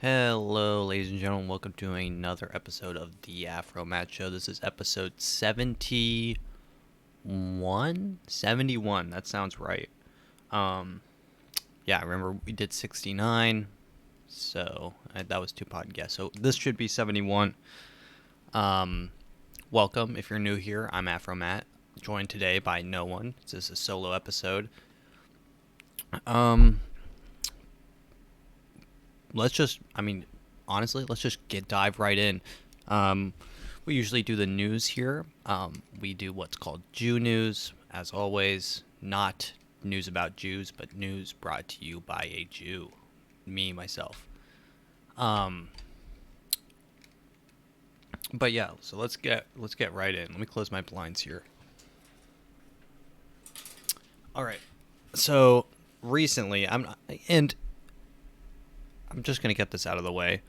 Hello, ladies and gentlemen. Welcome to another episode of the Afro Matt Show. This is episode 71? 71. That sounds right. Um, yeah, remember we did 69. So that was two podcasts. So this should be 71. Um, Welcome. If you're new here, I'm Afro Matt, joined today by no one. This is a solo episode. Um, honestly, let's just dive right in. Um, we usually do the news here. We do what's called Jew news, as always. Not news about Jews, but news brought to you by a Jew, me myself. Um, but yeah, so let's get right in. Let me close my blinds here. All right. So recently, I'm just gonna get this out of the way.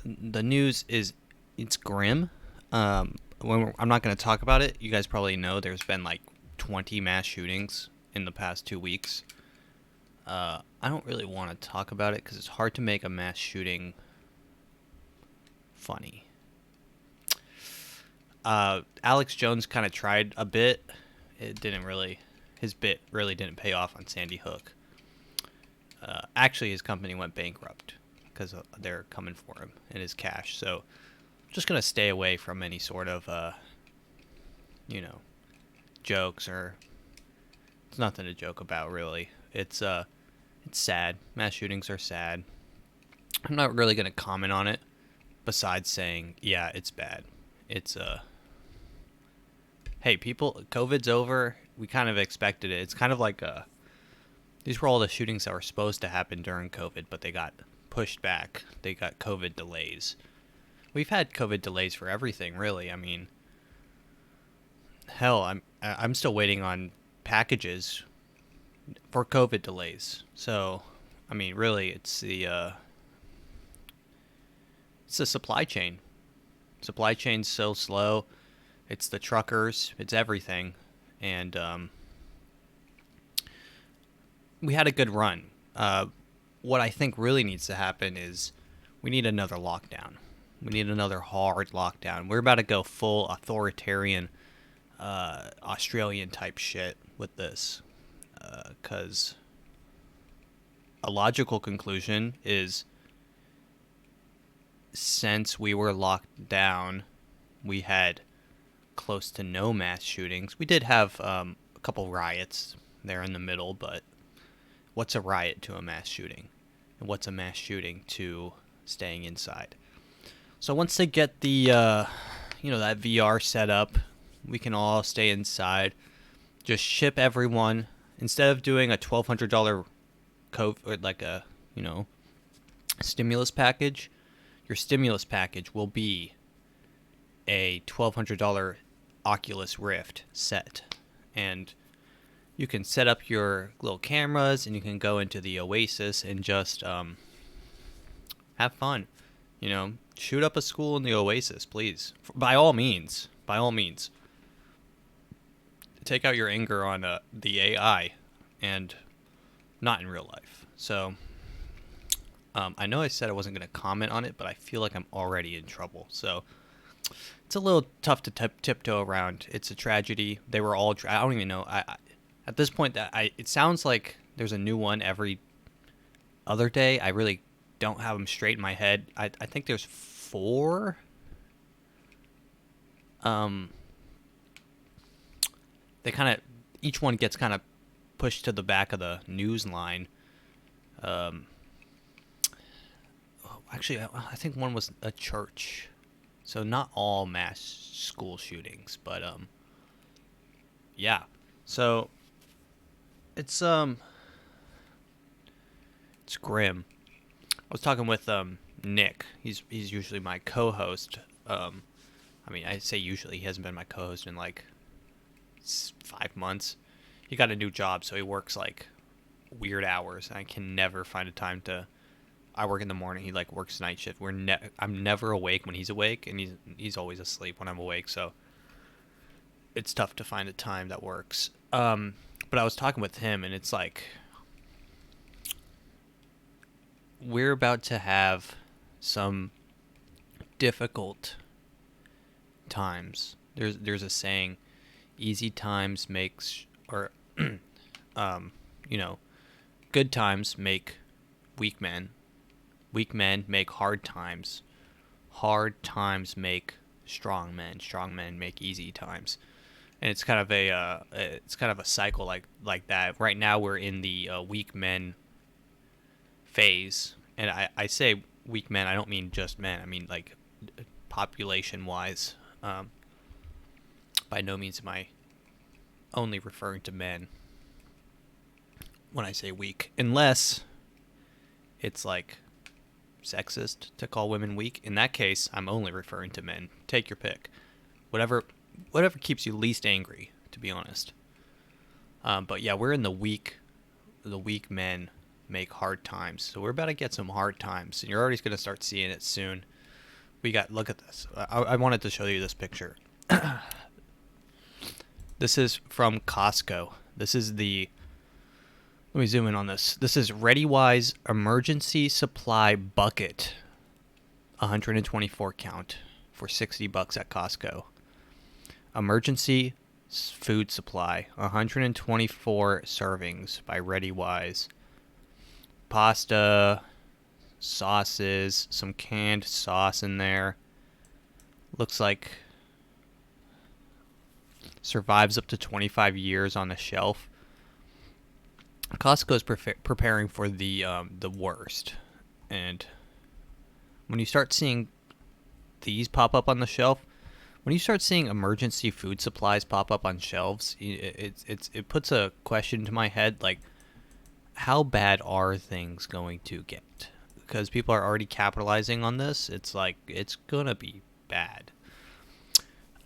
The news is it's grim. I'm not going to talk about it. You guys probably know there's been like 20 mass shootings in the past 2 weeks. I don't really want to talk about it because it's hard to make a mass shooting funny. Alex Jones kind of tried a bit. His bit really didn't pay off on Sandy Hook. Actually, his company went bankrupt because they're coming for him and his cash. So just going to stay away from any sort of, jokes or it's nothing to joke about really. It's sad. Mass shootings are sad. I'm not really going to comment on it besides saying, yeah, it's bad. It's hey, people, COVID's over. We kind of expected it. It's kind of like these were all the shootings that were supposed to happen during COVID, but they got pushed back. They got COVID delays. We've had COVID delays for everything, really. I mean, hell, I'm still waiting on packages for COVID delays. So, I mean, really, it's the supply chain. Supply chain's so slow. It's the truckers. It's everything, and we had a good run. What I think really needs to happen is we need another lockdown. We need another hard lockdown. We're about to go full authoritarian Australian type shit with this. Because a logical conclusion is since we were locked down, we had close to no mass shootings. We did have a couple riots there in the middle, but what's a riot to a mass shooting? And what's a mass shooting to staying inside? So once they get the, that VR set up, we can all stay inside. Just ship everyone. Instead of doing a $1,200 COVID, like a, stimulus package, your stimulus package will be a $1,200 Oculus Rift set. And you can set up your little cameras and you can go into the Oasis and just have fun. Shoot up a school in the Oasis, please. By all means. By all means. Take out your anger on the AI and not in real life. So, I know I said I wasn't going to comment on it, but I feel like I'm already in trouble. So, it's a little tough to tiptoe around. It's a tragedy. They were all. I don't even know. At this point, it sounds like there's a new one every other day. I really don't have them straight in my head. I think there's 4. They kind of each one gets kind of pushed to the back of the news line. Actually, I think one was a church, so not all mass school shootings, but yeah. So it's grim. I was talking with Nick. He's usually my co-host. I say usually. He hasn't been my co-host in like 5 months. He got a new job, so he works like weird hours. I can never find a time to. I work in the morning. He like works night shift. I'm never awake when he's awake, and he's always asleep when I'm awake. So it's tough to find a time that works. But I was talking with him, and it's like we're about to have some difficult times. There's a saying, easy times makes or you know, good times make weak men. Weak men make hard times. Hard times make strong men. Strong men make easy times. And it's kind of a cycle like that. Right now we're in the weak men phase, and I say weak men. I don't mean just men. I mean like population wise. By no means am I only referring to men when I say weak, unless it's like sexist to call women weak. In that case, I'm only referring to men. Take your pick. Whatever keeps you least angry, to be honest. But yeah, we're in the weak men make hard times. So we're about to get some hard times, and you're already going to start seeing it soon. Look at this. I wanted to show you this picture. This is from Costco. This is let me zoom in on this. This is ReadyWise Emergency Supply Bucket. 124 count for $60 at Costco. Emergency food supply. 124 servings by ReadyWise. Pasta, sauces, some canned sauce in there. Looks like survives up to 25 years on the shelf. Costco's preparing for the worst, and when you start seeing these pop up on the shelf, when you start seeing emergency food supplies pop up on shelves, it puts a question to my head, like, how bad are things going to get? Because people are already capitalizing on this. It's like, it's gonna be bad.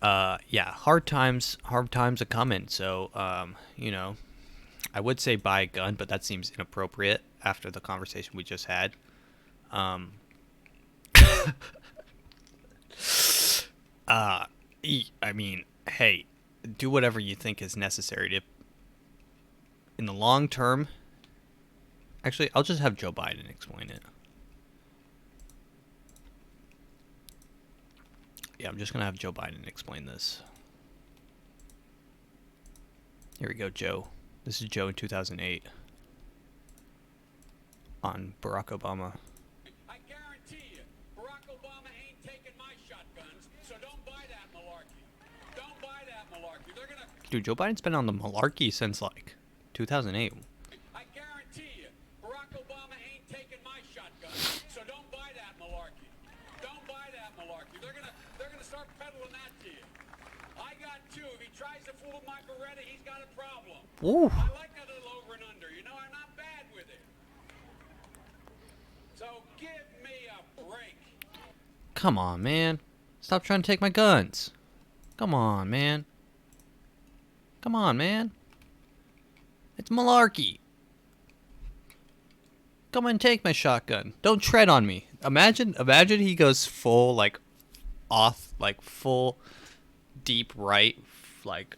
Yeah, hard times are coming. So, I would say buy a gun, but that seems inappropriate after the conversation we just had. I mean, hey, do whatever you think is necessary to, in the long term. Actually, I'll just have Joe Biden explain it. Yeah, I'm just going to have Joe Biden explain this. Here we go, Joe. This is Joe in 2008 on Barack Obama. I guarantee you, Barack Obama ain't taking my shotguns, so don't buy that malarkey. Don't buy that malarkey. They're gonna... Dude, Joe Biden's been on the malarkey since, like, 2008. I guarantee you, Barack Obama ain't taking my shotguns, so don't buy that malarkey. Don't buy that malarkey. They're gonna start peddling that to you. I got two. If he tries to fool with my Beretta, he's got a problem. Ooh. I like a little over and under. You know, I'm not bad with it. So give me a break. Come on, man. Stop trying to take my guns. Come on, man. Come on, man. It's malarkey. Come and take my shotgun. Don't tread on me. Imagine he goes full, like, off, like, full deep right, like,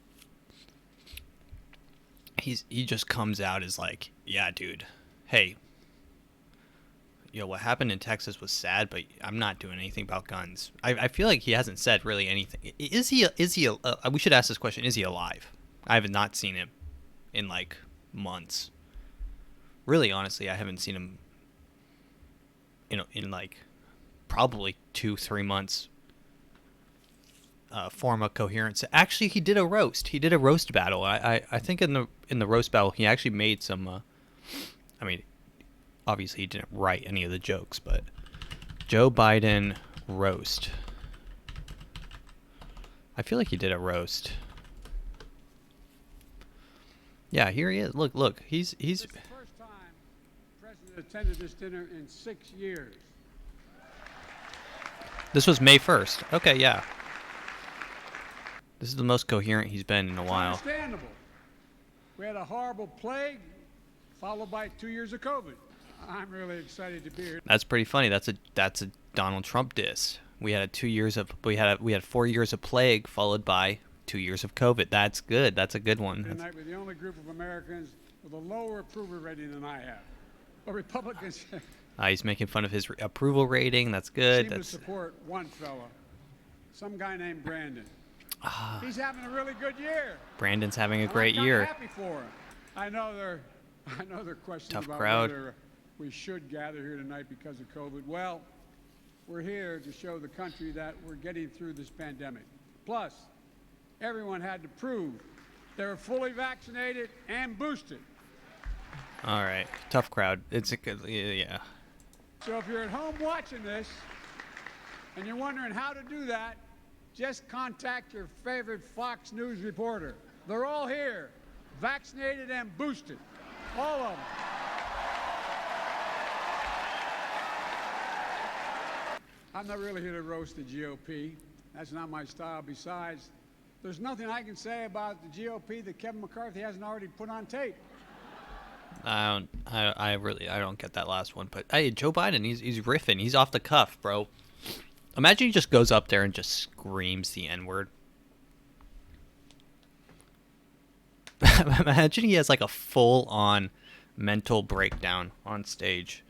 he just comes out as like, yeah, dude, hey, what happened in Texas was sad, but I'm not doing anything about guns. I feel like he hasn't said really anything. Is he we should ask this question, is he alive? I have not seen him in like months. Really, honestly, I haven't seen him in like probably 2-3 months. Form a coherence. Actually, he did a roast. He did a roast battle. I think in the roast battle he actually made some. I mean, obviously he didn't write any of the jokes, but Joe Biden roast. I feel like he did a roast. Yeah, here he is. Look. He's. This is the first time the president attended this dinner in 6 years. This was May 1st. Okay, yeah. This is the most coherent he's been in a while. It's understandable. We had a horrible plague, followed by 2 years of COVID. I'm really excited to be here. That's pretty funny. That's a Donald Trump diss. We had 4 years of plague, followed by 2 years of COVID. That's good. That's a good one. Tonight, we're the only group of Americans with a lower approval rating than I have. But Republicans He's making fun of his approval rating. That's good. Seem to That's support one fella, some guy named Brandon. He's having a really good year. Brandon's having a And great I'm kinda year. happy for him. I know they're questioning Tough about crowd. whether we should gather here tonight because of COVID. Well, we're here to show the country that we're getting through this pandemic. Plus, everyone had to prove they were fully vaccinated and boosted. All right, tough crowd. It's a good, yeah. So if you're at home watching this and you're wondering how to do that, just contact your favorite Fox News reporter. They're all here, vaccinated and boosted, all of them. I'm not really here to roast the GOP. That's not my style. Besides, there's nothing I can say about the GOP that Kevin McCarthy hasn't already put on tape. I don't get that last one. But hey, Joe Biden, he's riffing. He's off the cuff, bro. Imagine he just goes up there and just screams the N-word. Imagine he has like a full-on mental breakdown on stage.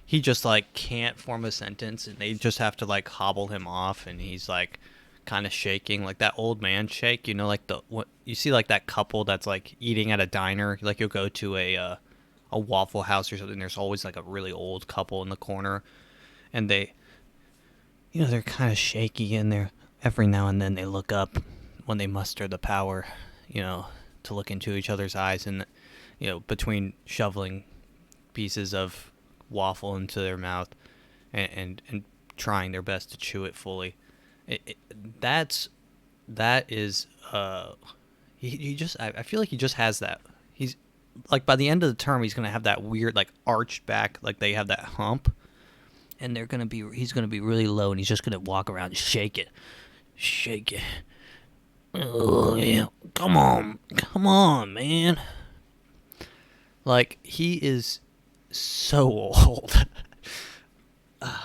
He just like can't form a sentence, and they just have to like hobble him off, and he's like kind of shaking, like that old man shake. You know, like what you see, like that couple that's like eating at a diner. Like you'll go to a Waffle House or something. There's always like a really old couple in the corner, and they, you know, they're kind of shaky, and they're every now and then they look up when they muster the power, you know, to look into each other's eyes, and you know, between shoveling pieces of waffle into their mouth and trying their best to chew it fully. That is he just I feel like he just has that. He's like by the end of the term he's gonna have that weird like arched back, like they have that hump, and he's gonna be really low, and he's just gonna walk around and shake it. Oh yeah, come on, man. Like he is so old. I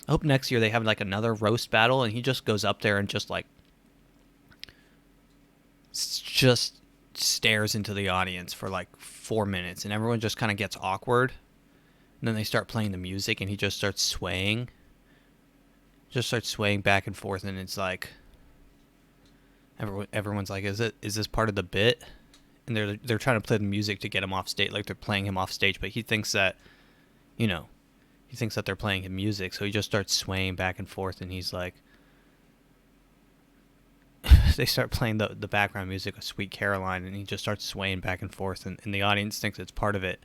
hope next year they have like another roast battle, and he just goes up there and just like just stares into the audience for like 4 minutes, and everyone just kind of gets awkward, and then they start playing the music, and he just starts swaying back and forth, and it's like everyone's like, is this part of the bit? And they're trying to play the music to get him off stage, like they're playing him off stage, but he thinks that, you know, they're playing him music, so he just starts swaying back and forth, and he's like, they start playing the background music of Sweet Caroline, and he just starts swaying back and forth, and the audience thinks it's part of it.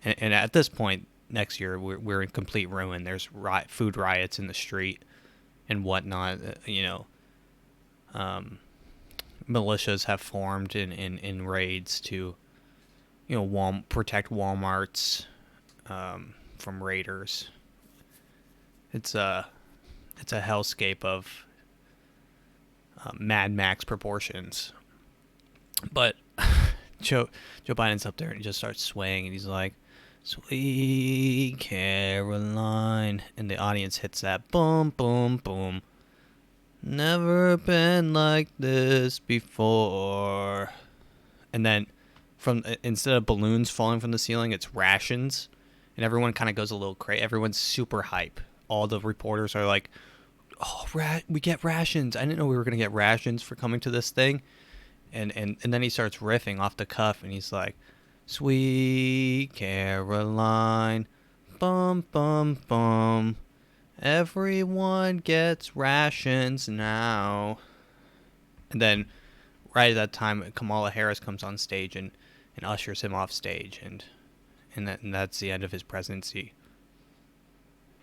And at this point, next year, we're in complete ruin. There's food riots in the street and whatnot, you know. Militias have formed in raids to, you know, protect Walmarts from raiders. It's a hellscape of Mad Max proportions. But Joe Biden's up there and he just starts swaying, and he's like, "Sweet Caroline," and the audience hits that boom, boom, boom. Never been like this before. And then instead of balloons falling from the ceiling, it's rations, and everyone kind of goes a little crazy. Everyone's super hype. All the reporters are like, "Oh, we get rations! I didn't know we were gonna get rations for coming to this thing." And then he starts riffing off the cuff, and he's like, "Sweet Caroline, bum bum bum. Everyone gets rations now." And then right at that time, Kamala Harris comes on stage and ushers him off stage, and that's the end of his presidency.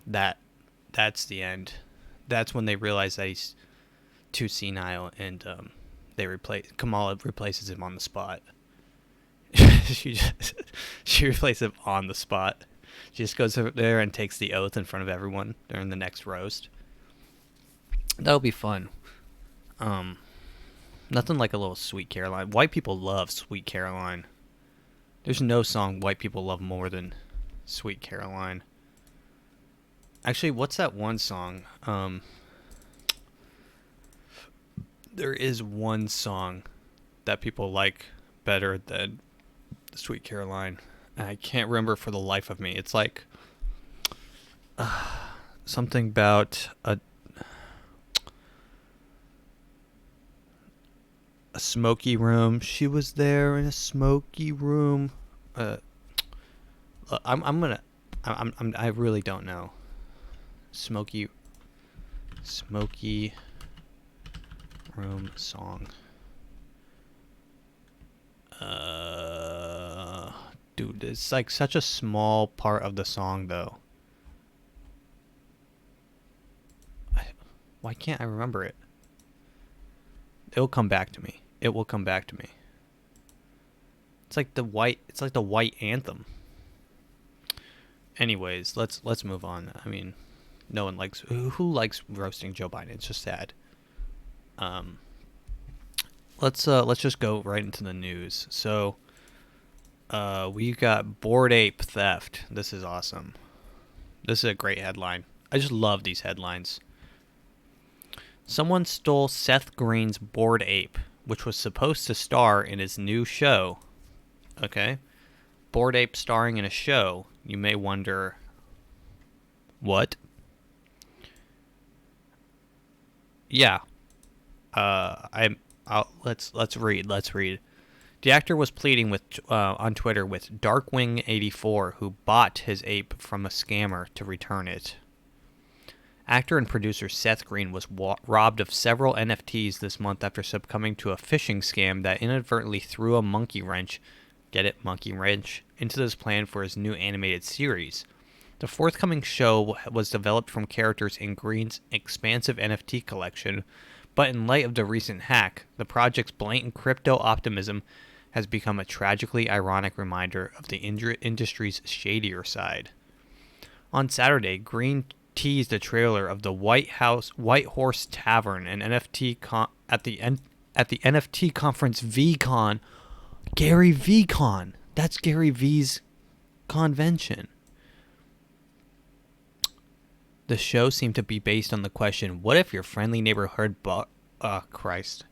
That's the end. That's when they realize that he's too senile, and Kamala replaces him on the spot. she replaces him on the spot. She just goes over there and takes the oath in front of everyone during the next roast. That'll be fun. Nothing like a little Sweet Caroline. White people love Sweet Caroline. There's no song white people love more than Sweet Caroline. Actually, what's that one song? There is one song that people like better than Sweet Caroline. I can't remember for the life of me. It's like something about a smoky room. She was there in a smoky room. I really don't know. Smoky room song. Dude, it's like such a small part of the song though. Why can't I remember it? It'll come back to me. It will come back to me. It's like the white anthem. Anyways, let's move on. I mean, no one likes who likes roasting Joe Biden. It's just sad. Let's just go right into the news. So, we got Bored Ape theft. This is awesome. This is a great headline. I just love these headlines. Someone stole Seth Green's Bored Ape, which was supposed to star in his new show. Okay? Bored Ape starring in a show. You may wonder, what? Yeah. Let's read. The actor was pleading with on Twitter with Darkwing84, who bought his ape from a scammer to return it. Actor and producer Seth Green was robbed of several NFTs this month after succumbing to a phishing scam that inadvertently threw a monkey wrench, get it, monkey wrench, into his plan for his new animated series. The forthcoming show was developed from characters in Green's expansive NFT collection, but in light of the recent hack, the project's blatant crypto optimism has become a tragically ironic reminder of the industry's shadier side. On Saturday, Green teased a trailer of the White Horse Tavern, an NFT at the NFT conference VCon. Gary VCon. That's Gary V's convention. The show seemed to be based on the question, what if your friendly neighborhood Christ.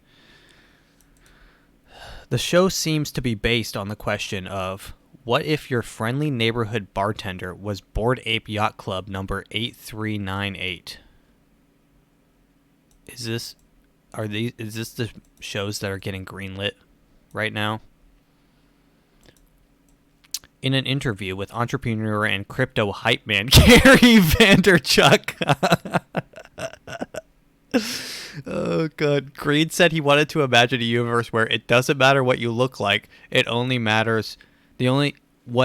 The show seems to be based on the question of, what if your friendly neighborhood bartender was Bored Ape Yacht Club number 8398? Is this the shows that are getting greenlit right now? In an interview with entrepreneur and crypto hype man Gary Vaynerchuk. Oh god, Green said he wanted to imagine a universe where it doesn't matter what you look like, what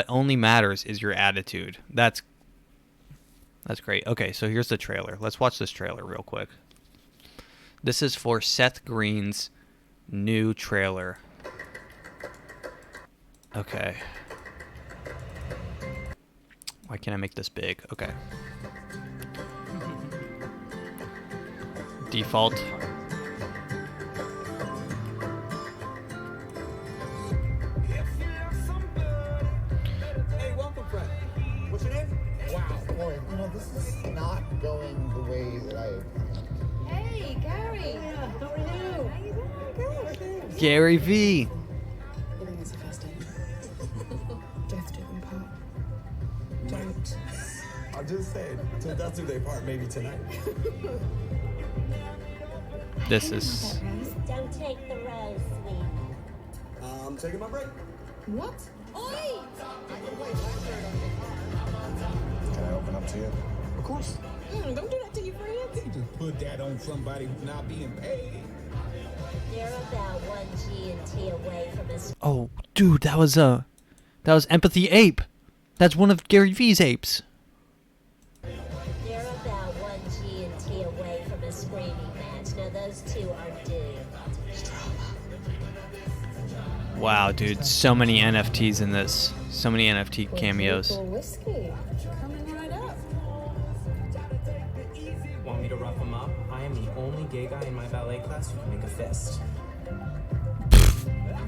only matters is your attitude. That's great. Okay, so here's the trailer. Let's watch this trailer real quick. This is for Seth Green's new trailer. Okay. Why can't I make this big? Okay. Default. Hey, welcome, friend. What's your name? Wow. Boy, this is not going the way that I... Hey, Gary. Yeah, how are you? How you doing? Good. Gary V. I think it's the first date. Death do them part. Don't. I'm just saying, till death do they part, maybe tonight. This is... Don't take the rose, sweet. I'm taking my break. What? Oi! Can I open up to you? Of course. Don't do that to your friends. You just put that on somebody who's not being paid. You're about 1 G&T away from a Oh, dude, that was Empathy Ape. That's one of Gary V's apes. You're about 1 G&T away from a screaming match. Now those two are doomed. Wow, dude, so many NFTs in this. So many NFT cameos. Whiskey. Coming right up. Want me to rough him up? I am the only gay guy in my ballet class who can make a fist.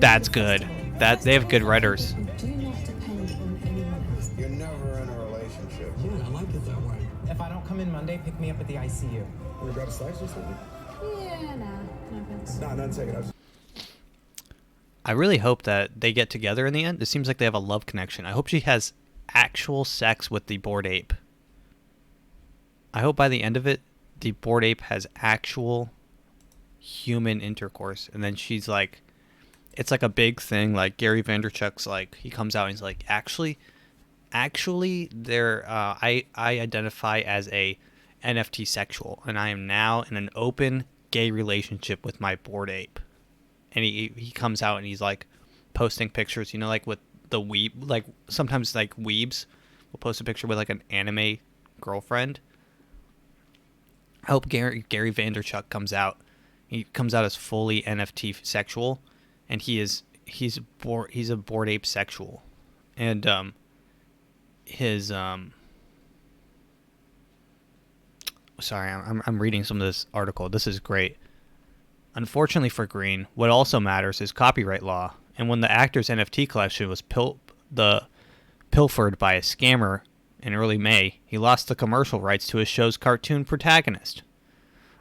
That's good. They have good writers. You do not depend on anyone else. You're never in a relationship. Yeah, I like it that way. If I don't come in Monday, pick me up at the ICU. We grab a slice or something? Yeah, no thanks. Nah, none taken. I really hope that they get together in the end. It seems like they have a love connection. I hope she has actual sex with the bored ape. I hope by the end of it, the bored ape has actual human intercourse, and then she's like, it's like a big thing. Like Gary Vaynerchuk's like, he comes out and he's like, actually, I identify as a NFT sexual, and I am now in an open gay relationship with my bored ape. And he comes out and he's like posting pictures, you know, like with the weeb, like sometimes like weebs will post a picture with like an anime girlfriend. I hope Gary Vaynerchuk comes out. He comes out as fully NFT sexual, and he's a bored ape sexual, and sorry, I'm reading some of this article. This is great. Unfortunately for Green, what also matters is copyright law, and when the actor's NFT collection was pilfered by a scammer in early May, he lost the commercial rights to his show's cartoon protagonist,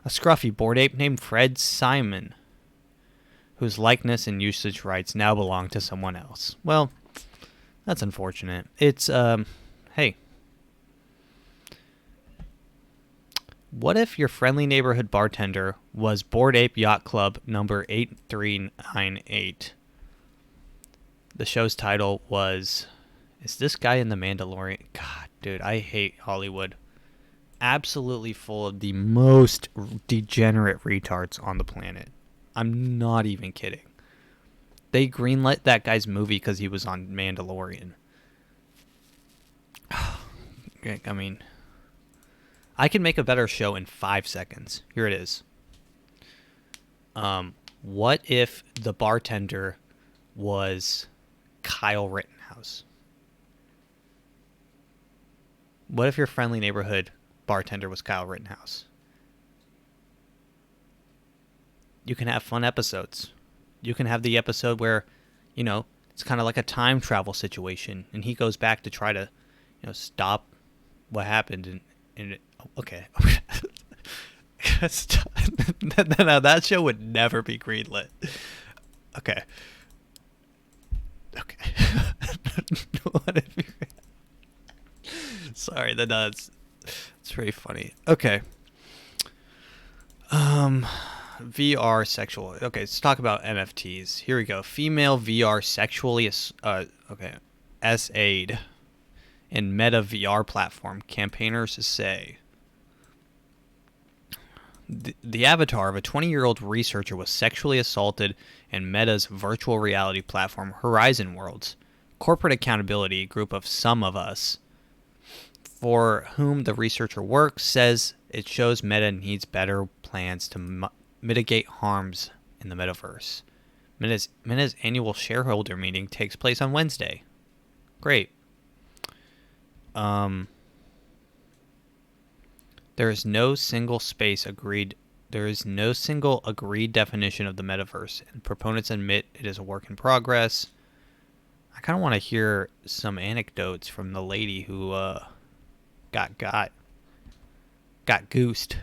a scruffy bored ape named Fred Simon, whose likeness and usage rights now belong to someone else. Well, that's unfortunate. It's, hey. What if your friendly neighborhood bartender was Bored Ape Yacht Club number 8398? The show's title was, is this guy in The Mandalorian? God, dude, I hate Hollywood. Absolutely full of the most degenerate retards on the planet. I'm not even kidding. They greenlit that guy's movie because he was on Mandalorian. I mean, I can make a better show in 5 seconds. Here it is. What if the bartender was Kyle Rittenhouse? What if your friendly neighborhood bartender was Kyle Rittenhouse? You can have fun episodes. You can have the episode where, you know, it's kind of like a time travel situation, and he goes back to try to, you know, stop what happened. And okay. No, that show would never be greenlit. Okay. What if you... Sorry, that's it's very funny. Okay. VR sexual. Okay, let's talk about NFTs. Here we go. Female VR sexually essayed in Meta VR platform, campaigners say. The avatar of a 20-year-old researcher was sexually assaulted in Meta's virtual reality platform Horizon Worlds. Corporate accountability group of Some of Us, for whom the researcher works, says it shows Meta needs better plans to mitigate harms in the metaverse. Meta's annual shareholder meeting takes place on Wednesday. Great. There is no single agreed definition of the metaverse, and proponents admit it is a work in progress. I kind of want to hear some anecdotes from the lady who got goosed.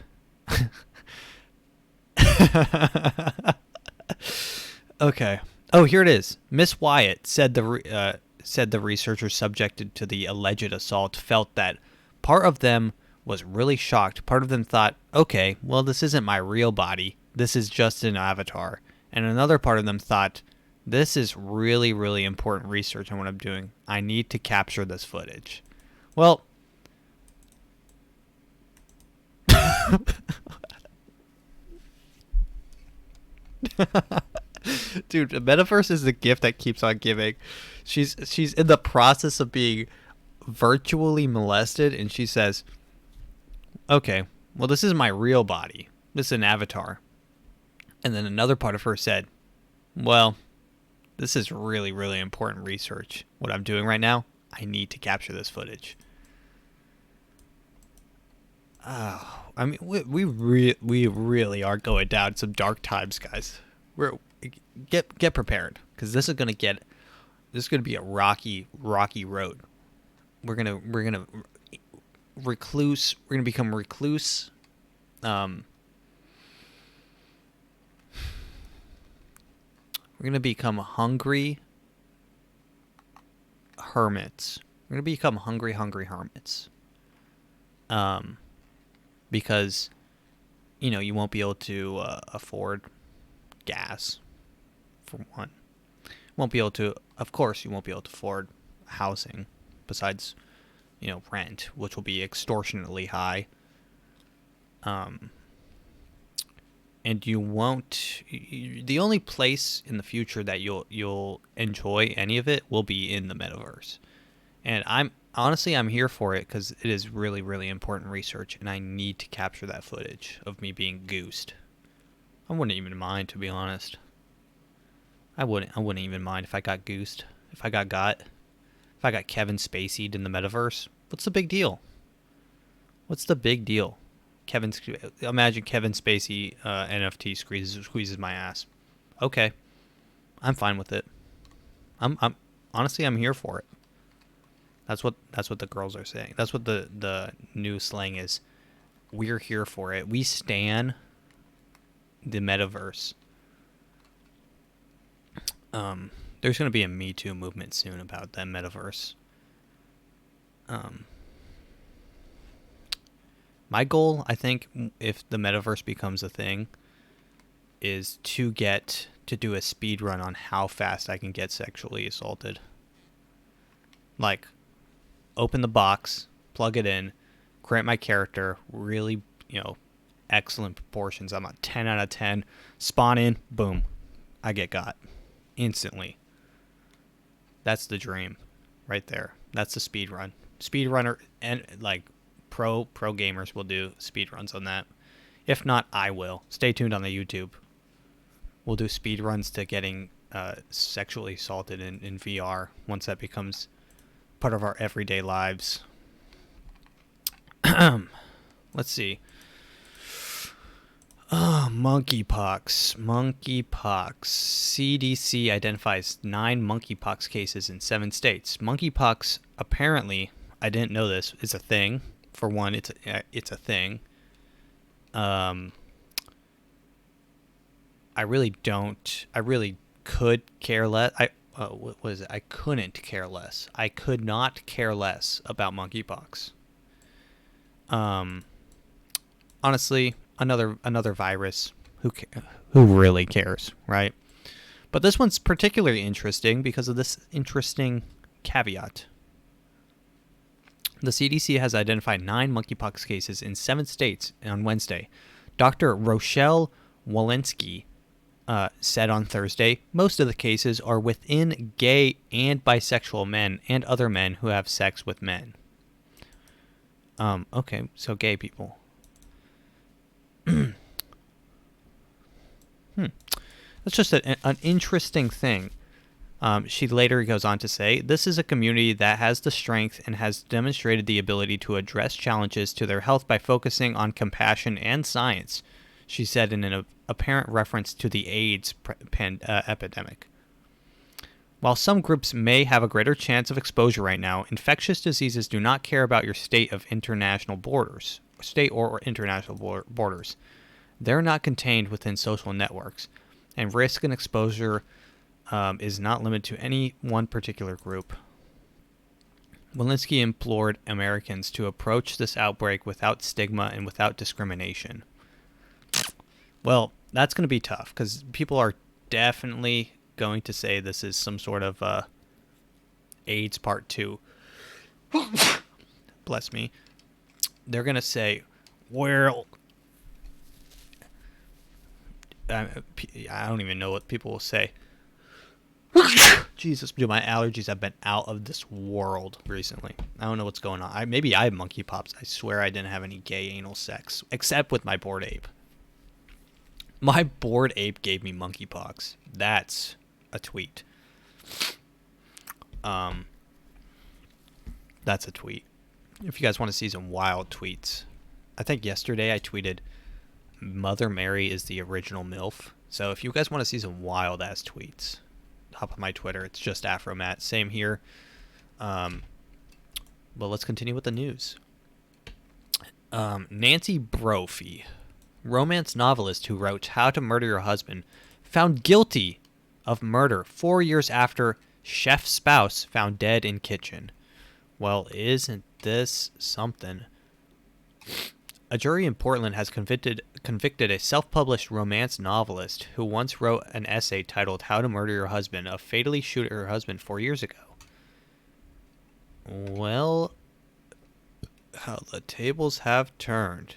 Okay. Oh, here it is. Miss Wyatt said the researcher subjected to the alleged assault felt that part of them was really shocked. Part of them thought, okay, well, this isn't my real body. This is just an avatar. And another part of them thought, this is really, really important research on what I'm doing. I need to capture this footage. Well, dude, the metaverse is the gift that keeps on giving. She's in the process of being virtually molested, and she says, okay, well, this is my real body. This is an avatar. And then another part of her said, well, this is really, really important research. What I'm doing right now, I need to capture this footage. Oh, I mean, we really are going down some dark times, guys. Get prepared, because this is gonna be a rocky road. We're gonna recluse. We're gonna become recluse. We're We're going to become hungry hermits. We're going to become hungry hermits. Because, you won't be able to afford gas, for one. Of course, you won't be able to afford housing, besides, rent, which will be extortionately high. And you won't. The only place in the future that you'll enjoy any of it will be in the metaverse. And I'm here for it because it is really, really important research, and I need to capture that footage of me being goosed. I wouldn't even mind, to be honest. I wouldn't even mind if I got goosed. If I got Kevin Spacey'd in the metaverse. What's the big deal? Imagine Kevin Spacey NFT squeezes my ass. Okay, I'm fine with it. I'm honestly, I'm here for it. That's what the girls are saying. That's what the new slang is. We're here for it. We stan the metaverse. There's going to be a Me Too movement soon about that metaverse. My goal, I think, if the metaverse becomes a thing, is to do a speed run on how fast I can get sexually assaulted. Like, open the box, plug it in, create my character, really, excellent proportions. I'm a 10 out of 10. Spawn in, boom, I get got instantly. That's the dream right there. That's the speed run. Speedrunner, and like pro gamers will do speed runs on that. If not, I will. Stay tuned on the YouTube. We'll do speed runs to getting sexually assaulted in VR once that becomes part of our everyday lives. Let's see. Monkeypox. CDC identifies 9 monkeypox cases in 7 states. Monkeypox, apparently, I didn't know this, is a thing. For one, it's a thing. I really could care less. What is it? I couldn't care less. I could not care less about monkeypox. Honestly, another virus. Who really cares, right? But this one's particularly interesting because of this interesting caveat. The CDC has identified 9 monkeypox cases in 7 states on Wednesday. Dr. Rochelle Walensky said on Thursday, most of the cases are within gay and bisexual men and other men who have sex with men. Okay, so gay people. That's just an interesting thing. She later goes on to say, this is a community that has the strength and has demonstrated the ability to address challenges to their health by focusing on compassion and science, she said in an apparent reference to the AIDS epidemic. While some groups may have a greater chance of exposure right now, infectious diseases do not care about your state or international borders. They're not contained within social networks, and risk and exposure is not limited to any one particular group. Walensky implored Americans to approach this outbreak without stigma and without discrimination. Well, that's going to be tough because people are definitely going to say this is some sort of AIDS part 2. Bless me. They're going to say, well, I don't even know what people will say. Jesus, dude, my allergies have been out of this world recently. I don't know what's going on. Maybe I have monkeypox. I swear I didn't have any gay anal sex, except with my bored ape. My bored ape gave me monkeypox. That's a tweet. That's a tweet. If you guys want to see some wild tweets, I think yesterday I tweeted, Mother Mary is the original MILF. So if you guys want to see some wild ass tweets, hop on my Twitter. It's just Afromat. Same here. But let's continue with the news. Nancy Brophy, romance novelist who wrote How to Murder Your Husband, found guilty of murder 4 years after chef spouse found dead in kitchen. Well, isn't this something? A jury in Portland has convicted a self-published romance novelist who once wrote an essay titled How to Murder Your Husband of fatally shooting her husband 4 years ago. Well, how the tables have turned.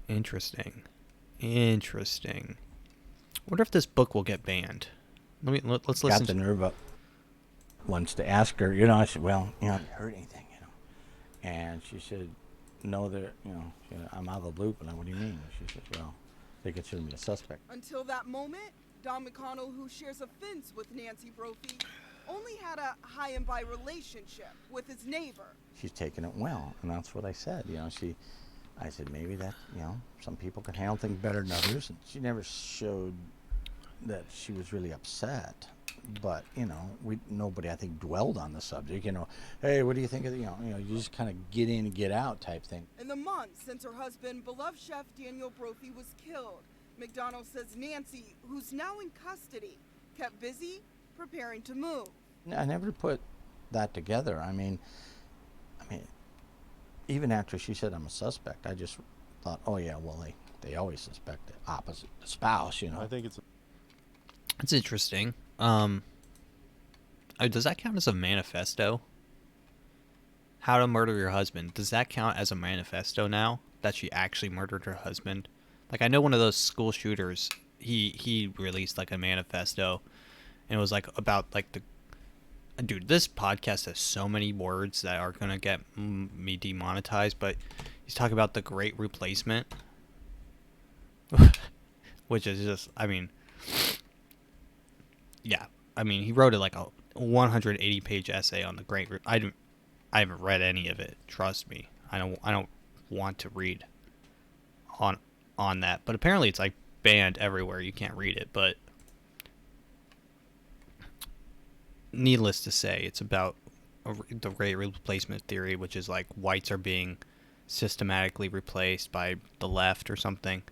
Interesting. Wonder if this book will get banned. Let's listen. Got the nerve up once to ask her. I said, well, you haven't heard anything, and she said, no, I'm out of the loop. And I, what do you mean? She said, well, they consider me a suspect. Until that moment, Don McConnell, who shares a fence with Nancy Brophy, only had a high and by relationship with his neighbor. She's taken it well, and that's what I said. I said, maybe that, some people can handle things better than others. And she never showed that she was really upset. But, nobody, I think, dwelled on the subject. Hey, what do you think of the, you just kind of get in and get out type thing. In the months since her husband, beloved chef Daniel Brophy, was killed, McDonald says Nancy, who's now in custody, kept busy preparing to move. I never put that together. I mean, even after she said I'm a suspect, I just thought, oh yeah, well they always suspect the opposite, the spouse, I think it's interesting. Does that count as a manifesto? How to Murder Your Husband. Does that count as a manifesto now that she actually murdered her husband? Like, I know one of those school shooters, he released like a manifesto, and it was like about like the. Dude, this podcast has so many words that are gonna get me demonetized, but he's talking about the Great Replacement, which is just, he wrote like a 180-page essay on the Great. I haven't read any of it. Trust me, I don't want to read on that. But apparently, it's like banned everywhere. You can't read it, but. Needless to say, it's about the Great Replacement theory, which is like whites are being systematically replaced by the left or something.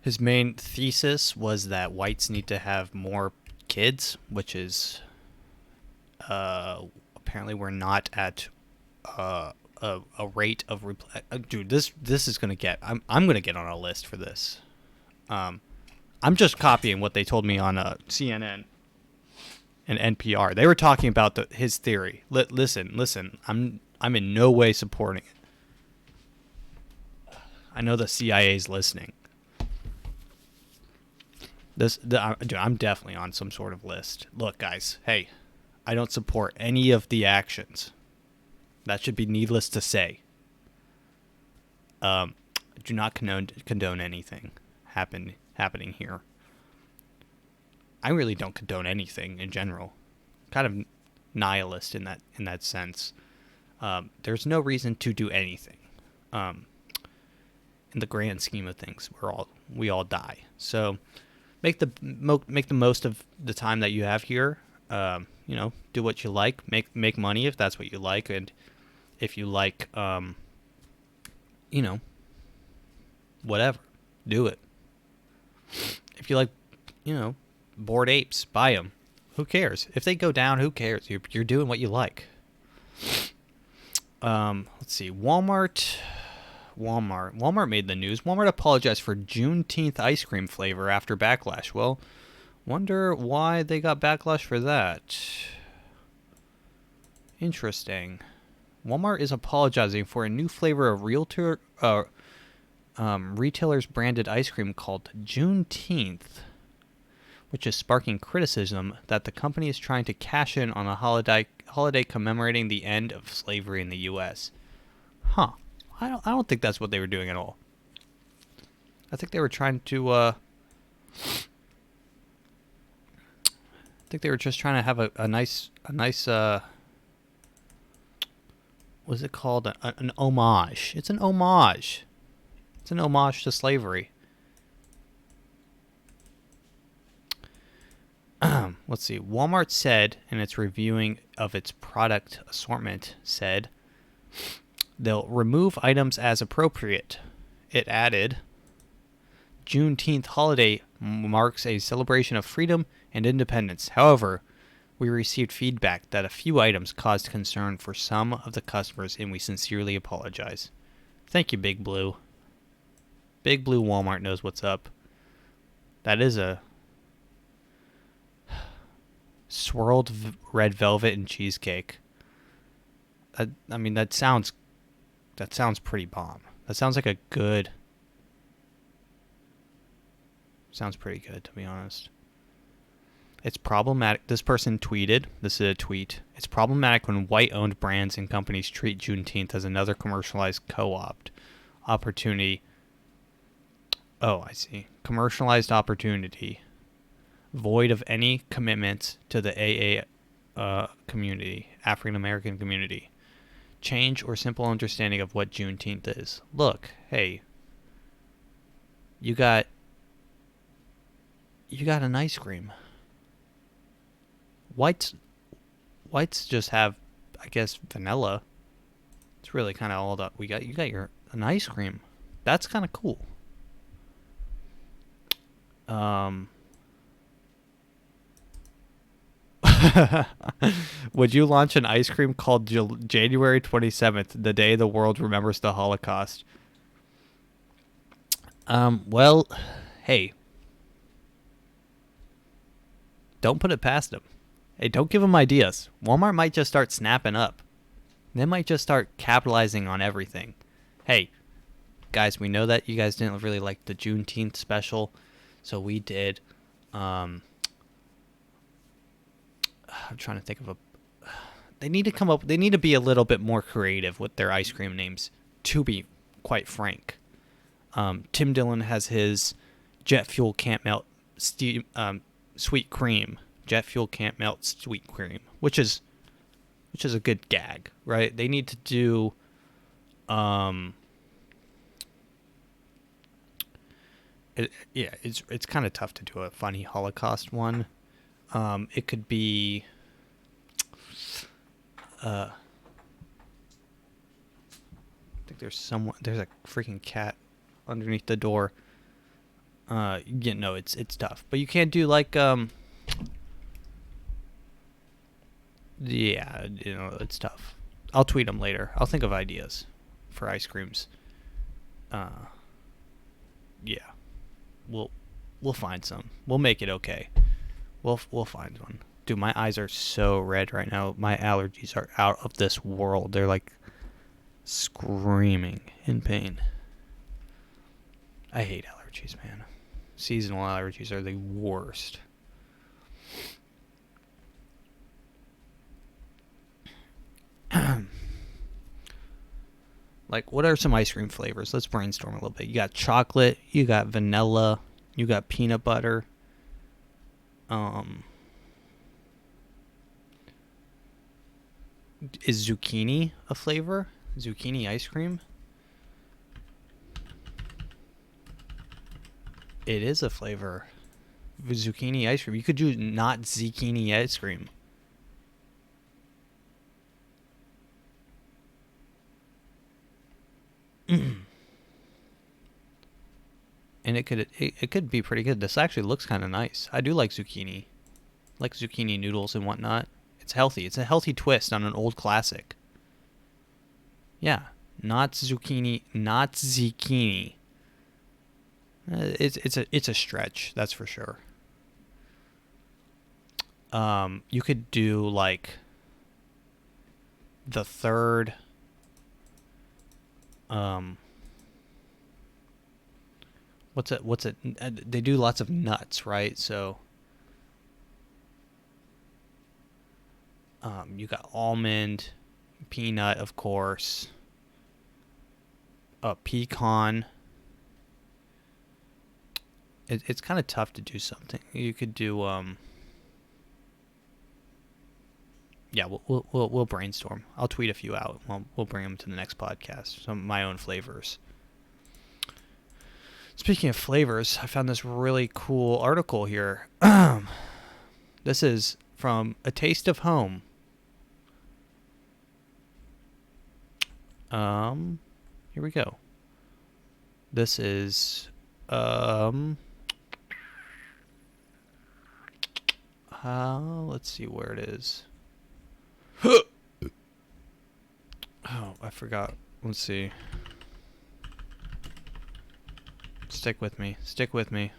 His main thesis was that whites need to have more kids, which is apparently we're not at a rate of dude, this is gonna get. I'm gonna get on a list for this. I'm just copying what they told me on CNN. And NPR. They were talking about his theory. Listen. I'm in no way supporting it. I know the CIA's listening. I'm definitely on some sort of list. Look, guys. Hey, I don't support any of the actions. That should be needless to say. Do not condone anything happening here. I really don't condone anything in general. Kind of nihilist in that sense. There's no reason to do anything. In the grand scheme of things, we all die. So make the most of the time that you have here. Do what you like. Make money if that's what you like, and if you like, whatever, do it. If you like, Bored Apes, buy them. Who cares? If they go down, who cares? You're doing what you like. Let's see. Walmart made the news. Walmart apologized for Juneteenth ice cream flavor after backlash. Well, wonder why they got backlash for that. Interesting. Walmart is apologizing for a new flavor of retailers branded ice cream called Juneteenth, which is sparking criticism that the company is trying to cash in on a holiday commemorating the end of slavery in the U.S. Huh. I don't think that's what they were doing at all. I think they were trying to I think they were just trying to have a nice what's it called? An homage. It's an homage. It's an homage to slavery. Let's see. Walmart said in its reviewing of its product assortment said they'll remove items as appropriate. It added, Juneteenth holiday marks a celebration of freedom and independence. However, we received feedback that a few items caused concern for some of the customers, and we sincerely apologize. Thank you, Big Blue. Big Blue Walmart knows what's up. That is a swirled red velvet and cheesecake. I mean, that sounds pretty bomb. That sounds like a good... Sounds pretty good, to be honest. It's problematic. This person tweeted, this is a tweet, it's problematic when white-owned brands and companies treat Juneteenth as another commercialized co-opt opportunity. Oh, I see. Commercialized opportunity. Void of any commitments to the AA community, African American community. Change or simple understanding of what Juneteenth is. Look, hey, you got an ice cream. Whites just have, I guess, vanilla. It's really kind of all that we got. You got an ice cream. That's kind of cool. Would you launch an ice cream called January 27th, the day the world remembers the Holocaust? Well, hey, don't put it past them. Hey, don't give them ideas. Walmart might just start snapping up. They might just start capitalizing on everything. Hey, guys, we know that you guys didn't really like the Juneteenth special, so we did. I'm trying to think of a... They need to be a little bit more creative with their ice cream names, to be quite frank. Tim Dillon has his Jet Fuel Can't Melt Sweet Cream. Jet Fuel Can't Melt Sweet Cream, which is a good gag, right? They need to do it's kind of tough to do a funny Holocaust one. It could be I think there's a freaking cat underneath the door. It's tough. But you can't do like it's tough. I'll tweet them later. I'll think of ideas for ice creams. We'll find some. We'll make it okay. We'll find one. Dude, my eyes are so red right now. My allergies are out of this world. They're like screaming in pain. I hate allergies, man. Seasonal allergies are the worst. Like, what are some ice cream flavors? Let's brainstorm a little bit. You got chocolate, you got vanilla, you got peanut butter. Is zucchini a flavor? Zucchini ice cream? It is a flavor. Zucchini ice cream. You could do not zucchini ice cream. And it could be pretty good. This actually looks kind of nice. I do like zucchini. I like zucchini noodles and whatnot. It's healthy. It's a healthy twist on an old classic. Yeah, not zucchini, not zucchini. It's a stretch, that's for sure. You could do like the third. What's it? They do lots of nuts, right? So. You got almond, peanut, of course, pecan. It's kind of tough to do something. You could do we'll brainstorm. I'll tweet a few out. We'll bring them to the next podcast. Some of my own flavors. Speaking of flavors, I found this really cool article here. This is from A Taste of Home. Here we go. This is let's see where it is. Oh, I forgot. Let's see. Stick with me. Stick with me.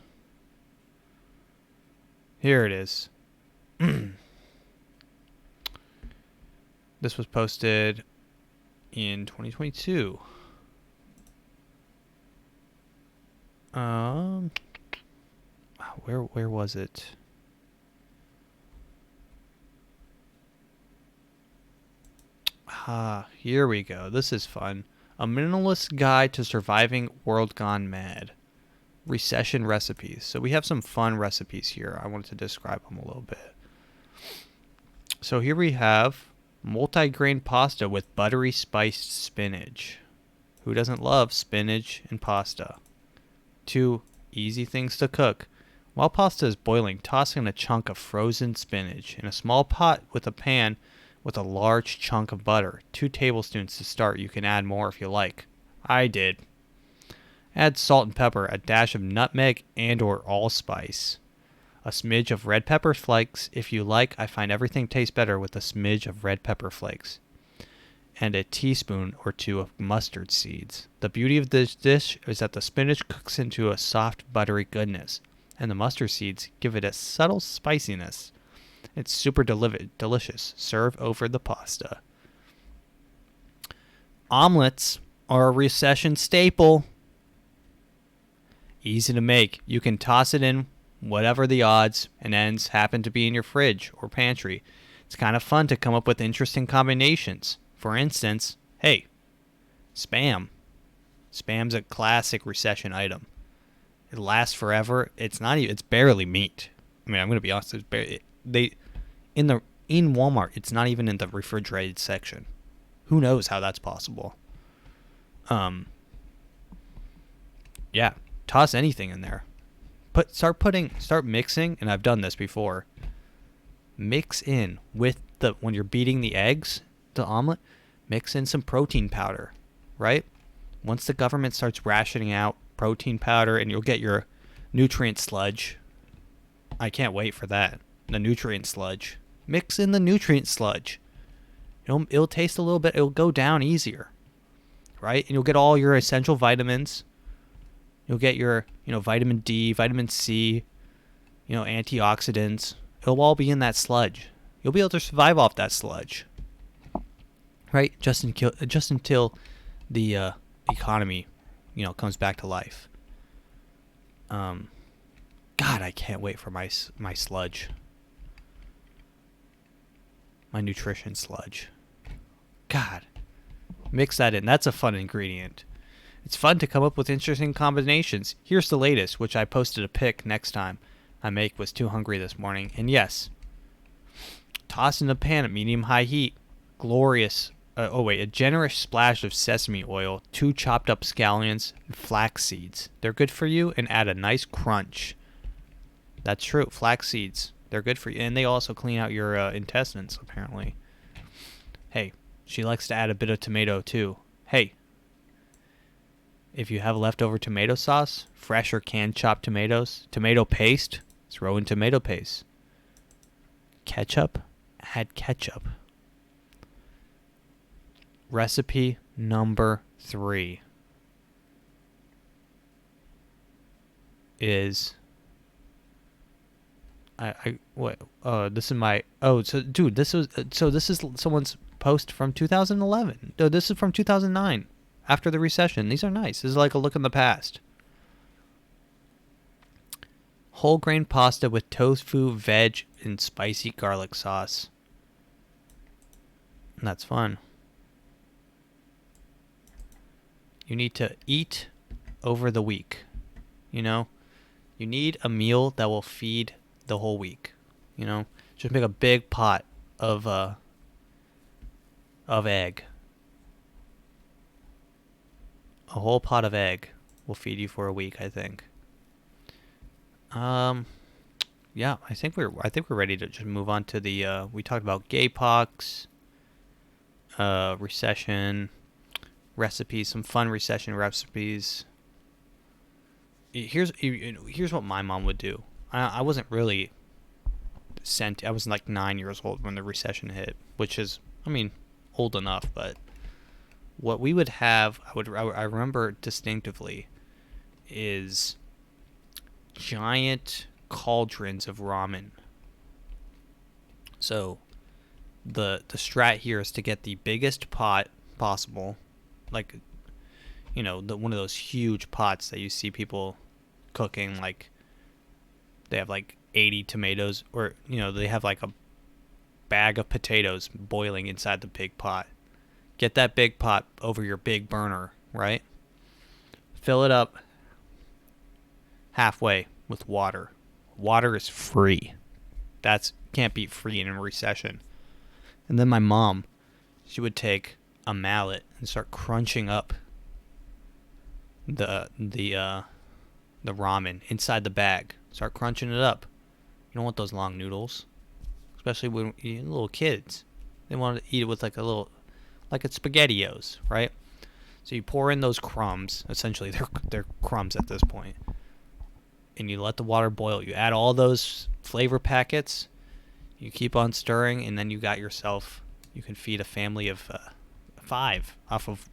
Here it is. This was posted in 2022. Where was it? Here we go. This is fun. A minimalist guide to surviving world gone mad. Recession recipes. So we have some fun recipes here. I wanted to describe them a little bit. So here we have multi-grain pasta with buttery spiced spinach. Who doesn't love spinach and pasta? 2 easy things to cook. While pasta is boiling, toss in a chunk of frozen spinach in a small pot with a pan with a large chunk of butter. 2 tablespoons to start. You can add more if you like. I did. Add salt and pepper, a dash of nutmeg and or allspice. A smidge of red pepper flakes. If you like, I find everything tastes better with a smidge of red pepper flakes. And a teaspoon or 2 of mustard seeds. The beauty of this dish is that the spinach cooks into a soft, buttery goodness, and the mustard seeds give it a subtle spiciness. It's super delicious. Serve over the pasta. Omelets are a recession staple. Easy to make. You can toss it in whatever the odds and ends happen to be in your fridge or pantry. It's kind of fun to come up with interesting combinations. For instance, hey, Spam. Spam's a classic recession item. It lasts forever. It's barely meat. I mean, I'm going to be honest. In Walmart, it's not even in the refrigerated section. Who knows how that's possible? Yeah, toss anything in there. Start mixing, and I've done this before. Mix in with when you're beating the eggs, the omelet, mix in some protein powder, right? Once the government starts rationing out protein powder, and you'll get your nutrient sludge. I can't wait for that. The nutrient sludge. Mix in the nutrient sludge. It'll taste a little bit. It'll go down easier, right? And you'll get all your essential vitamins. You'll get your, vitamin D, vitamin C, antioxidants. It'll all be in that sludge. You'll be able to survive off that sludge, right? Just until the economy, comes back to life. God, I can't wait for my sludge. My nutrition sludge. God, mix that in. That's a fun ingredient. It's fun to come up with interesting combinations. Here's the latest, which I posted a pic next time I make. Was too hungry this morning. And yes, toss in a pan at medium-high heat. Glorious. A generous splash of sesame oil, 2 chopped up scallions, and flax seeds. They're good for you and add a nice crunch. That's true. Flax seeds. They're good for you. And they also clean out your intestines, apparently. Hey, she likes to add a bit of tomato, too. Hey, if you have leftover tomato sauce, fresh or canned chopped tomatoes, tomato paste, throw in tomato paste. Ketchup, add ketchup. Recipe number 3 is... this is someone's post from 2011. No, this is from 2009, after the recession. These are nice. This is like a look in the past. Whole grain pasta with tofu, veg, and spicy garlic sauce. And that's fun. You need to eat over the week. You need a meal that will feed the whole week. Just make a big pot of egg. A whole pot of egg will feed you for a week, I think. Yeah, I think we're ready to just move on to the we talked about gay pox, recession. recipes, some fun recession recipes. Here's what my mom would do. I wasn't really I was like 9 years old when the recession hit, which is, I mean, old enough. But what we would have, I remember distinctively, is giant cauldrons of ramen. So the strat here is to get the biggest pot possible, like, you know, one of those huge pots that you see people cooking, like they have like 80 tomatoes, or, you know, they have like a bag of potatoes boiling inside the big pot. Get that big pot over your big burner, right? Fill it up halfway with water. Water is free. That's can't beat free in a recession. And then my mom, she would take a mallet and start crunching up the ramen inside the bag. Start crunching it up. You don't want those long noodles, especially when you're little kids. They want to eat it with like it's SpaghettiOs, right? So you pour in those crumbs. Essentially, they're crumbs at this point, and you let the water boil. You add all those flavor packets. You keep on stirring, and then you got yourself. You can feed a family of 5 off of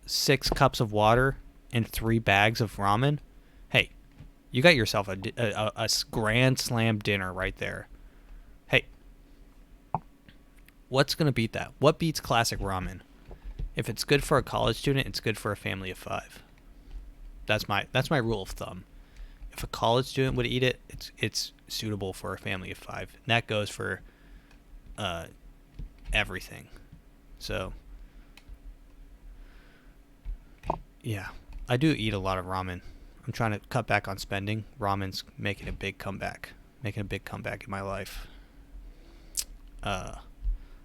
6 cups of water and 3 bags of ramen. Hey, you got yourself a grand slam dinner right there. Hey, what's gonna beat that? What beats classic ramen? If it's good for a college student, it's good for a family of 5. That's my rule of thumb. If a college student would eat it, it's suitable for a family of 5. And that goes for everything. So yeah, I do eat a lot of ramen. I'm trying to cut back on spending. Ramen's making a big comeback in my life.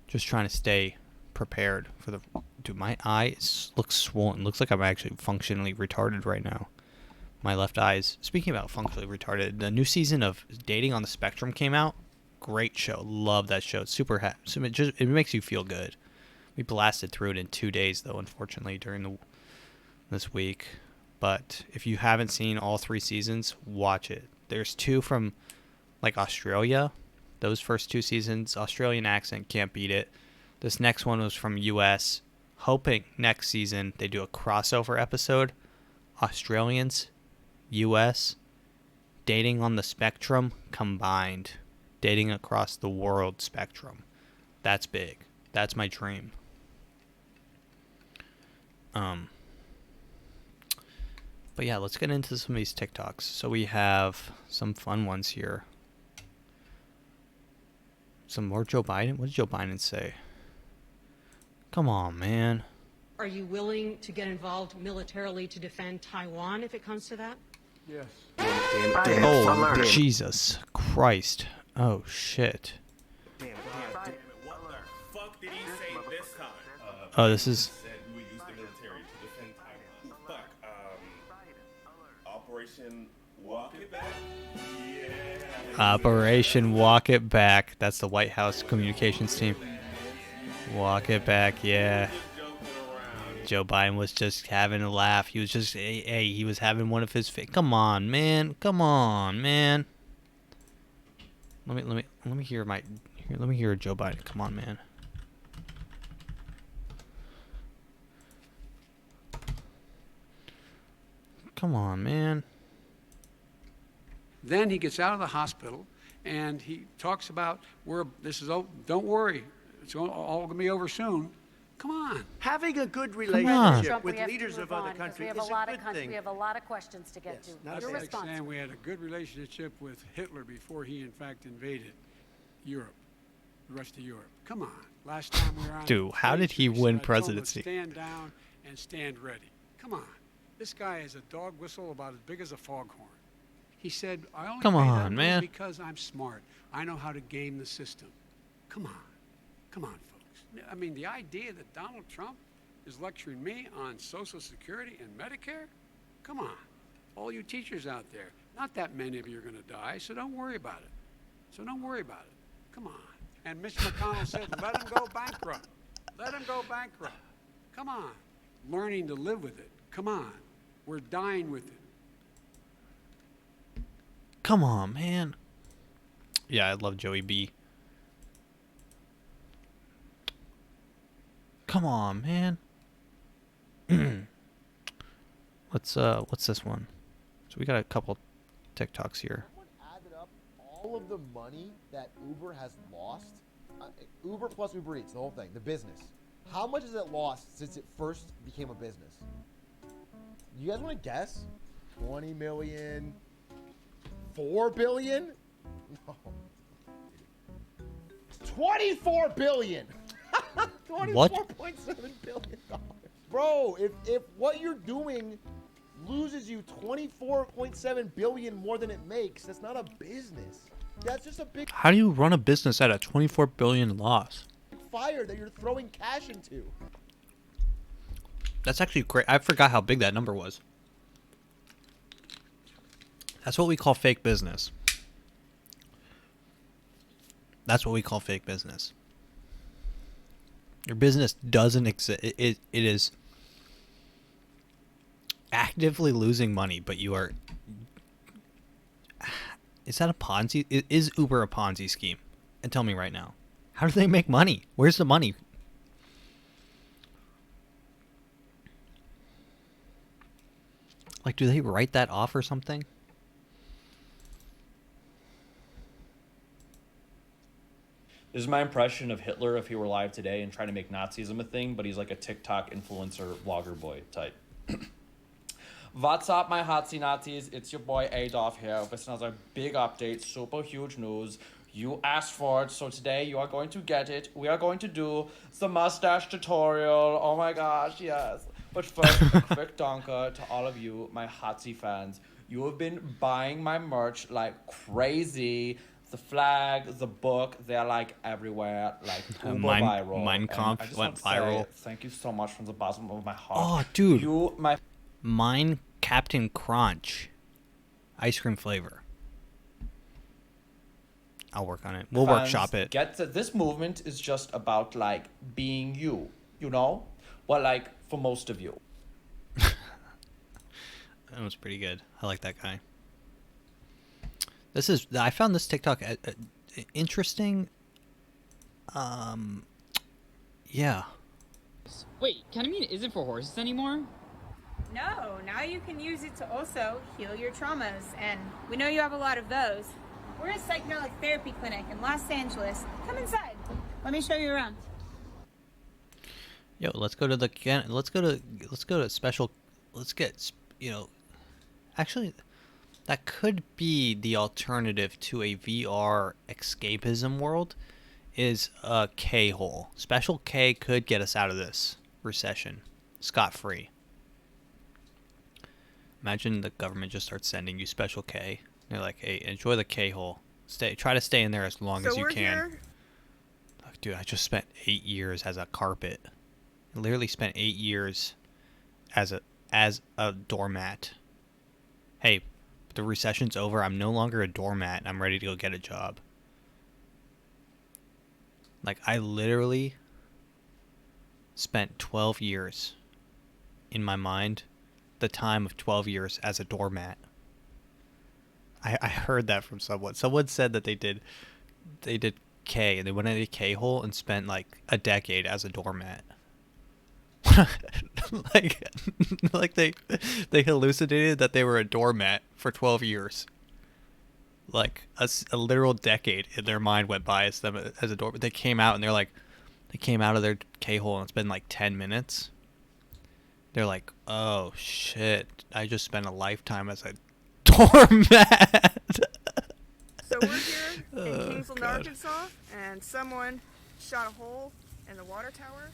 Just trying to stay prepared for the. Dude, my eye looks swollen. Looks like I'm actually functionally retarded right now. My left eye's. Speaking about functionally retarded, the new season of Dating on the Spectrum came out. Great show. Love that show. Super it makes you feel good. We blasted through it in 2 days, though, unfortunately, during this week. But if you haven't seen all 3 seasons, watch it. There's 2 from like Australia. Those first 2 seasons, Australian accent, can't beat it. This next one was from US. Hoping next season they do a crossover episode. Australians, US, Dating on the Spectrum combined. Dating across the world spectrum. That's big. That's my dream. But yeah, let's get into some of these TikToks. So we have some fun ones here. Some more Joe Biden. What did Joe Biden say? Come on, man. Are you willing to get involved militarily to defend Taiwan if it comes to that? Yes. Oh, Jesus Christ. Oh, shit. What the fuck did he say this time? Oh, this is... Said we would use the military to defend Taiwan. Fuck. Operation Walk It Back? Yeah. Operation Walk It Back. That's the White House communications team. Walk it back, yeah. Joe Biden was just having a laugh. He was just, hey, he was having one of his. Come on, man. Come on, man. Let me hear let me hear Joe Biden. Come on, man. Come on, man. Then he gets out of the hospital and he talks about don't worry, it's all going to be over soon. Come on. Having a good relationship with leaders of other countries is a good thing. We have a lot of questions to get to. That's like saying we had a good relationship with Hitler before he, in fact, invaded Europe, the rest of Europe. Come on. Last time we were on. Dude, how did he win presidency? Stand down and stand ready. Come on. This guy has a dog whistle about as big as a foghorn. He said, I only Come pay on, that man. because I'm smart. I know how to game the system. Come on. Come on, folks. I mean, the idea that Donald Trump is lecturing me on Social Security and Medicare? Come on. All you teachers out there, not that many of you are going to die, so don't worry about it. Come on. And Mitch McConnell said, let him go bankrupt. Let them go bankrupt. Come on. Learning to live with it. Come on. We're dying with it. Come on, man. Yeah, I love Joey B. Come on, man. What's this one? So we got a couple TikToks here. Added up all of the money that Uber has lost. Uber plus Uber Eats, the whole thing, the business. How much has it lost since it first became a business? You guys want to guess? 20 million? 4 billion? No. 24 billion. What? $24.7 billion. Bro, if what you're doing loses you 24.7 billion more than it makes, that's not a business. That's just a big How do you run a business at a 24 billion loss? fire that you're throwing cash into. That's actually great. I forgot how big that number was. That's what we call fake business. That's what we call fake business. Your business doesn't exist. It is actively losing money, but you are... Is that a Ponzi? Is Uber a Ponzi scheme? And tell me right now. How do they make money? Where's the money? Like, do they write that off or something? This is my impression of Hitler if he were alive today and trying to make Nazism a thing, but he's like a TikTok influencer vlogger boy type. What's up, my hotsy Nazis? It's your boy Adolf here with another big update, super huge news. You asked for it, so today you are going to get it. We are going to do the mustache tutorial. Oh my gosh, yes. But first, a quick donker to all of you, my hotsy fans. You have been buying my merch like crazy. The flag, the book, they're like everywhere, like uber viral. Mein Kampf I just went want to viral. say thank you so much from the bottom of my heart. Oh, dude. My Mine Captain Crunch. Ice cream flavor. I'll work on it. We'll fans workshop it. Get that this movement is just about like being you know? Well, like for most of you. That was pretty good. I like that guy. I found this TikTok interesting. Yeah. Wait, ketamine isn't for horses anymore? No, now you can use it to also heal your traumas, and we know you have a lot of those. We're a psychedelic therapy clinic in Los Angeles. Come inside. Let me show you around. Yo, let's go to special. Let's get, actually, that could be the alternative to a VR escapism world. Is a K-hole. Special K could get us out of this recession scot-free. Imagine the government just starts sending you Special K. They're like, hey, enjoy the K-hole. Try to stay in there as long as you can. Like, dude, I just spent 8 years as a carpet. I literally spent 8 years as a doormat. Hey, the recession's over. I'm no longer a doormat. I'm ready to go get a job. Like, I literally spent 12 years in my mind, the time of 12 years as a doormat. I heard that from someone. Someone said that they did K, and they went into a K-hole and spent like a decade as a doormat. like they hallucinated that they were a doormat for 12 years. Like a literal decade in their mind went by as them as a doormat. They came out and they came out of their K-hole and it's been like 10 minutes. They're like, oh shit, I just spent a lifetime as a doormat. So we're here in Kingsland, Arkansas, and someone shot a hole in the water tower.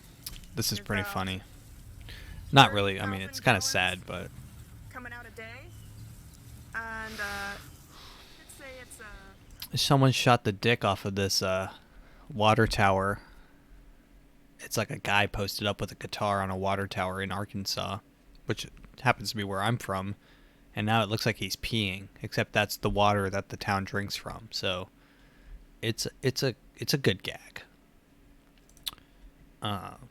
This is pretty funny. Not really. I mean, it's kind of sad, but coming out a day, and let's say it's someone shot the dick off of this water tower. It's like a guy posted up with a guitar on a water tower in Arkansas, which happens to be where I'm from, and now it looks like he's peeing, except that's the water that the town drinks from. So it's a good gag.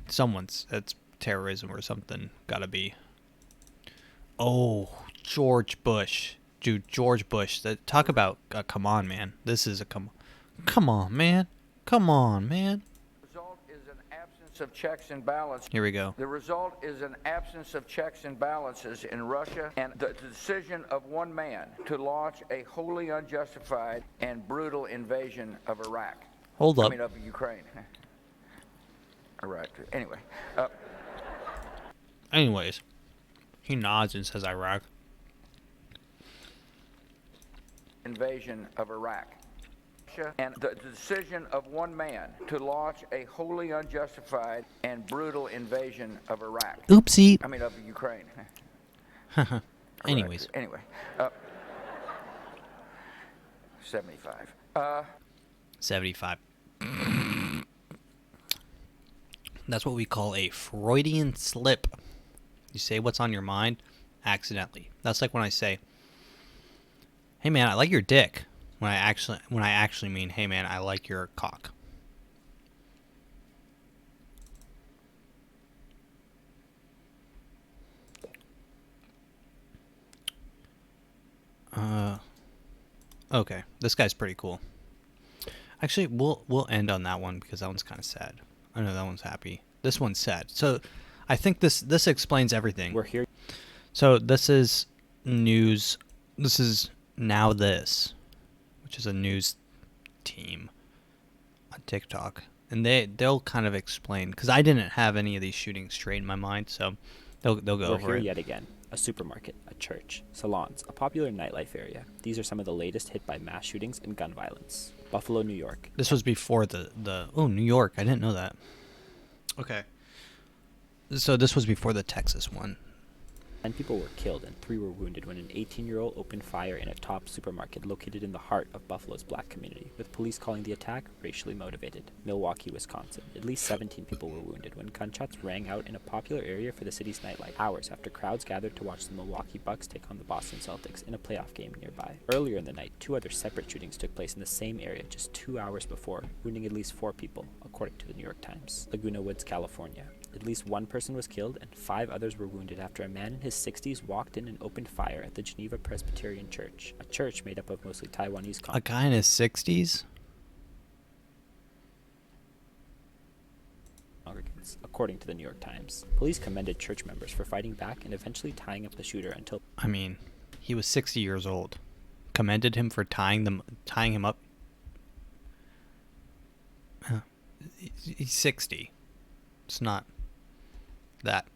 Someone's, it's terrorism or something. Gotta be. Oh, George Bush. Dude, George Bush. Talk about come on, man. This is a come on, man. Come on, man. Result is an absence of checks and balances. Here we go. The result is an absence of checks and balances in Russia and the decision of one man to launch a wholly unjustified and brutal invasion of Iraq. Hold up. I mean, of Ukraine. Iraq. Anyway. Anyways, he nods and says Iraq. Invasion of Iraq. And the decision of one man to launch a wholly unjustified and brutal invasion of Iraq. Oopsie. I mean, of Ukraine. Anyways. Anyway. 75. 75. That's what we call a Freudian slip. You say what's on your mind accidentally. That's like when I say, "Hey man, I like your dick." When I actually mean, "Hey man, I like your cock." Okay, this guy's pretty cool. Actually, we'll end on that one because that one's kind of sad. I know that one's happy. This one's sad. So, I think this explains everything. We're here. So this is news. This is Now This, which is a news team on TikTok, and they'll kind of explain because I didn't have any of these shootings straight in my mind, so they'll go We're over here it. yet again. A supermarket, a church, salons, a popular nightlife area. These are some of the latest hit by mass shootings and gun violence. Buffalo, New York. This was before the New York. I didn't know that. Okay. So this was before the Texas one. 10 people were killed and 3 were wounded when an 18-year-old opened fire in a Tops supermarket located in the heart of Buffalo's black community, with police calling the attack racially motivated. Milwaukee, Wisconsin. At least 17 people were wounded when gunshots rang out in a popular area for the city's nightlife, hours after crowds gathered to watch the Milwaukee Bucks take on the Boston Celtics in a playoff game nearby. Earlier in the night, 2 other separate shootings took place in the same area just 2 hours before, wounding at least 4 people, according to the New York Times. Laguna Woods, California. At least 1 person was killed and 5 others were wounded after a man in his 60s walked in and opened fire at the Geneva Presbyterian Church, a church made up of mostly Taiwanese A guy in his 60s? congregants, according to the New York Times. Police commended church members for fighting back and eventually tying up the shooter until... I mean, he was 60 years old. Commended him for tying him up. He's 60. It's not that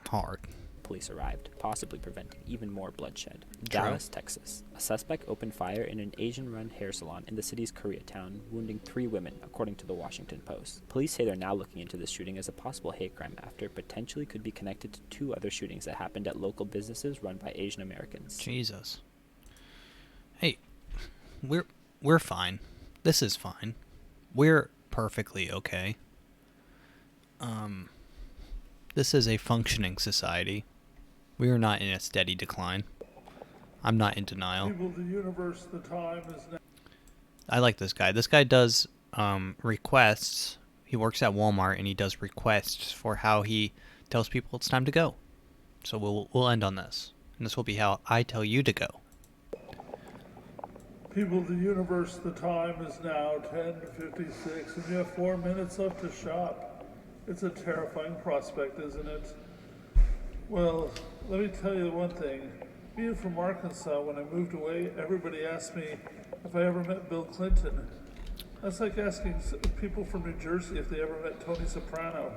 hard. Police arrived, possibly preventing even more bloodshed. Dallas, Texas. A suspect opened fire in an Asian-run hair salon in the city's Koreatown, wounding 3 women, according to the Washington Post. Police say they're now looking into this shooting as a possible hate crime after it potentially could be connected to 2 other shootings that happened at local businesses run by Asian Americans. Jesus. Hey, we're fine. This is fine. We're perfectly okay. This is a functioning society. We are not in a steady decline. I'm not in denial. People, the universe, the time is now. I like this guy. This guy does requests. He works at Walmart and he does requests for how he tells people it's time to go. So we'll end on this. And this will be how I tell you to go. People, the universe, the time is now 10:56, and you have 4 minutes left to shop. It's a terrifying prospect, isn't it? Well, let me tell you one thing. Being from Arkansas, when I moved away, everybody asked me if I ever met Bill Clinton. That's like asking people from New Jersey if they ever met Tony Soprano.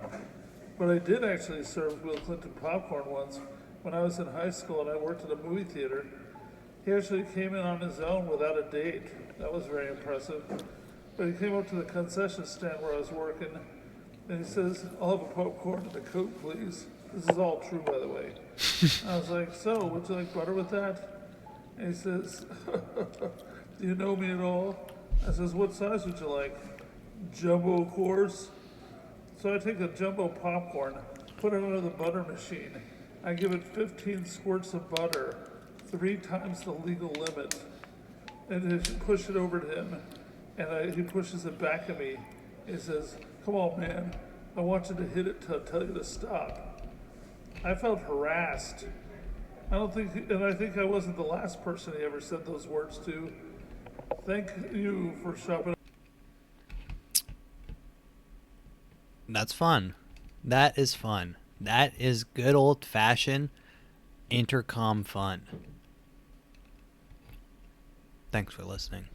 But I did actually serve Bill Clinton popcorn once when I was in high school and I worked at a movie theater. He actually came in on his own without a date. That was very impressive. But he came up to the concession stand where I was working, and he says, "I'll have a popcorn and a Coke, please." This is all true, by the way. I was like, "So, would you like butter with that?" And he says, "Do you know me at all?" I says, "What size would you like?" "Jumbo, of course." So I take a jumbo popcorn, put it under the butter machine. I give it 15 squirts of butter, 3 times the legal limit, and I push it over to him, and he pushes it back at me. He says, "Come on, man, I wanted to hit it to tell you to stop. I felt harassed. I think I wasn't the last person he ever said those words to. Thank you for shopping. That's fun. That is fun. That is good old-fashioned intercom fun. Thanks for listening.